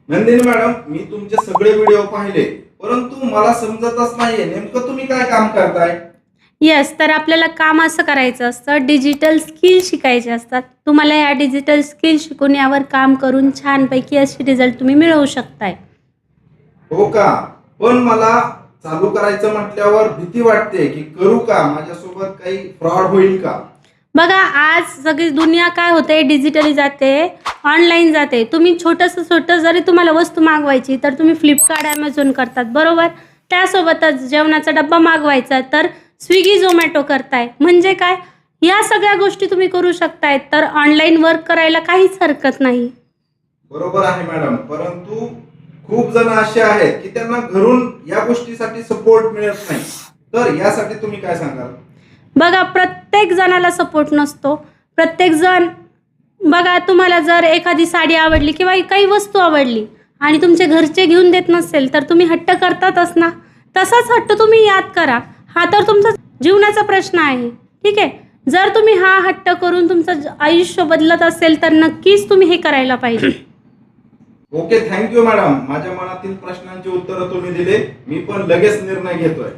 Nandini madam, मी तुमचे सगळे video पाहिले, परंतु मला समजतच नाहीये नेमकं तुम्ही काय काम करताय. येस, तर आपल्याला काम असं करायचं असतं, डिजिटल स्किल शिकायचे असतात. तुम्हाला या डिजिटल स्किल शिकून यावर काम करून छानपैकी असे रिझल्ट तुम्ही मिळवू शकताय. हो का? पण मला चालू करायचं म्हटल्यावर भीती वाटते की करू का, माझ्यासोबत काही फ्रॉड होईल का. बघा, आज सगळी दुनिया काय होते, डिजिटली जाते, ऑनलाईन जाते. तुम्ही छोटं जरी तुम्हाला वस्तू मागवायची तर तुम्ही फ्लिपकार्ट, ॲमेझॉन करतात, बरोबर. त्यासोबतच जेवणाचा डब्बा मागवायचा तर स्विगी, झोमॅटो करताय. म्हणजे काय, या सगळ्या गोष्टी तुम्ही करू शकताय. तर ऑनलाईन वर्क करायला काहीच हरकत नाही. बरोबर आहे मॅडम, परंतु खूप जण असे आहेत की त्यांना घरून या गोष्टीसाठी सपोर्ट मिळत नाही. तर यासाठी तुम्ही काय सांगाल. बघा, प्रत्येक जणाला सपोर्ट नसतो. प्रत्येक जण, बघा, तुम्हाला जर एखादी साडी आवडली किंवा काही वस्तू आवडली आणि तुमचे घरचे घेऊन देत नसेल तर तुम्ही हट्ट करतातच ना. तसाच हट्ट तुम्ही याद करा. हा तर तुमचा जीवनाचा प्रश्न आहे, ठीक आहे. जर तुम्ही हा हट्ट करून तुमचं आयुष्य बदलत असेल तर नक्कीच तुम्ही हे करायला पाहिजे. Okay, thank you madam. माझ्या मनातील प्रश्नांची उत्तरं तुम्ही दिले. मी पण लगेच निर्णय घेतोय.